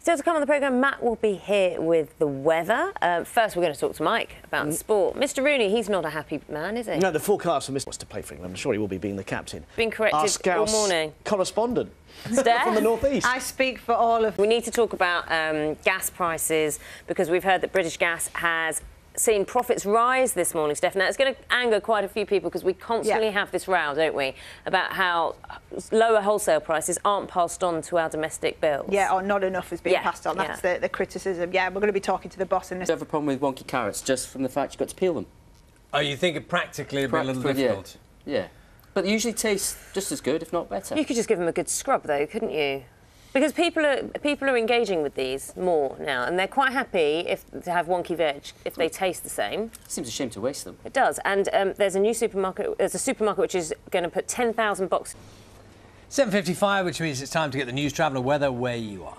Still to come on the programme, Matt will be here with the weather. First, we're going to talk to Mike about sport. Mr Rooney, he's not a happy man, is he? No, the forecast for Mr wants to play for England. I'm sure he will be being the captain. Been corrected all morning. Correspondent. Steph? From the northeast. I speak for all of... We need to talk about gas prices because we've heard that British Gas has seen profits rise this morning, Steph. Now, it's going to anger quite a few people because we constantly have this row, don't we, about how lower wholesale prices aren't passed on to our domestic bills. Yeah, or not enough is being passed on. That's the criticism. Yeah, we're going to be talking to the boss in this. Do you have a problem with wonky carrots just from the fact you've got to peel them? Oh, you think it practically would be a little difficult? Yeah. But they usually taste just as good, if not better. You could just give them a good scrub, though, couldn't you? Because people are engaging with these more now, and they're quite happy to have wonky veg if they taste the same. It seems a shame to waste them. It does, and there's a supermarket which is going to put 10,000 boxes. 7:55, which means it's time to get the news, travel, and weather where you are.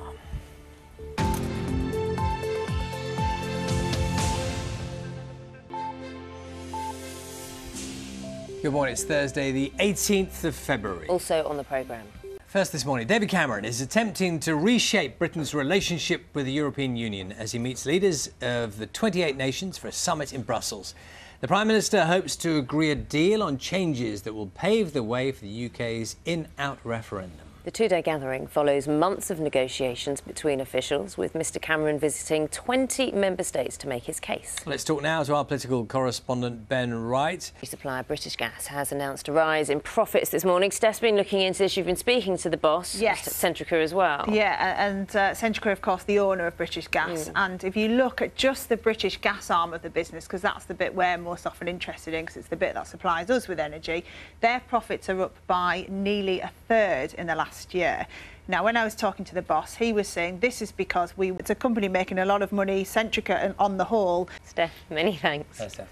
Good morning. It's Thursday, the 18th of February. Also on the programme. First this morning, David Cameron is attempting to reshape Britain's relationship with the European Union as he meets leaders of the 28 nations for a summit in Brussels. The Prime Minister hopes to agree a deal on changes that will pave the way for the UK's in-out referendum. The two-day gathering follows months of negotiations between officials, with Mr Cameron visiting 20 member states to make his case. Let's talk now to our political correspondent, Ben Wright. Supplier British Gas has announced a rise in profits this morning. Steph's been looking into this. You've been speaking to the boss, yes, Centrica as well. Yeah, and Centrica, of course, the owner of British Gas. And if you look at just the British Gas arm of the business, because that's the bit we're most often interested in, because it's the bit that supplies us with energy, their profits are up by nearly a third in the last year. Now, when I was talking to the boss, he was saying this is because it's a company making a lot of money, Centrica, and on the whole. Steph, many thanks. Thanks, Steph.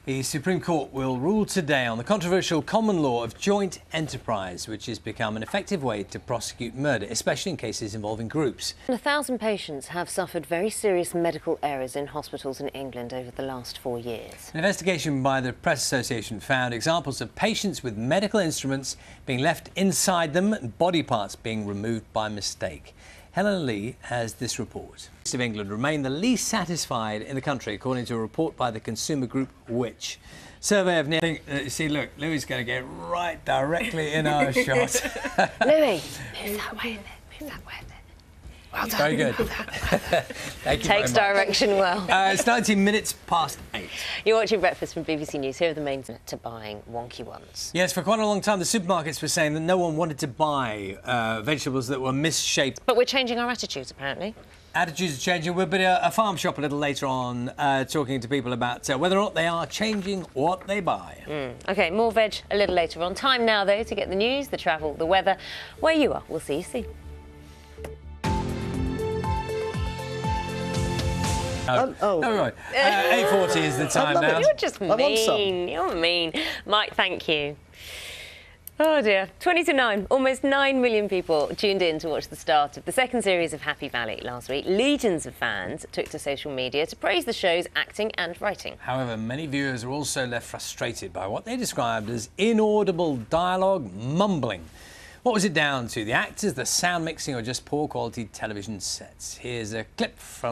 The Supreme Court will rule today on the controversial common law of joint enterprise, which has become an effective way to prosecute murder, especially in cases involving groups. 1,000 patients have suffered very serious medical errors in hospitals in England over the last 4 years. An investigation by the Press Association found examples of patients with medical instruments being left inside them and body parts being removed by mistake. Helen Lee has this report. Of England remain the least satisfied in the country, according to a report by the consumer group Which. Survey of nearly... see, look, Louis going to get right directly in our shot. Louis, move that way a bit, move that way a bit. Well done. Very good. Thank you. Takes direction well. It's 19 minutes past 8. You're watching Breakfast from BBC News. Here are the main to buying wonky ones. Yes, for quite a long time, the supermarkets were saying that no one wanted to buy vegetables that were misshaped. But we're changing our attitudes, apparently. Attitudes are changing. We'll be at a farm shop a little later on, talking to people about whether or not they are changing what they buy. OK, more veg a little later on. Time now, though, to get the news, the travel, the weather, where you are. We'll see you soon. Oh, right. 8:40 is the time now. You're just mean. You're mean. Mike, thank you. Oh, dear. 20 to 9. Almost 9 million people tuned in to watch the start of the second series of Happy Valley last week. Legions of fans took to social media to praise the show's acting and writing. However, many viewers are also left frustrated by what they described as inaudible dialogue mumbling. What was it down to? The actors, the sound mixing, or just poor quality television sets? Here's a clip from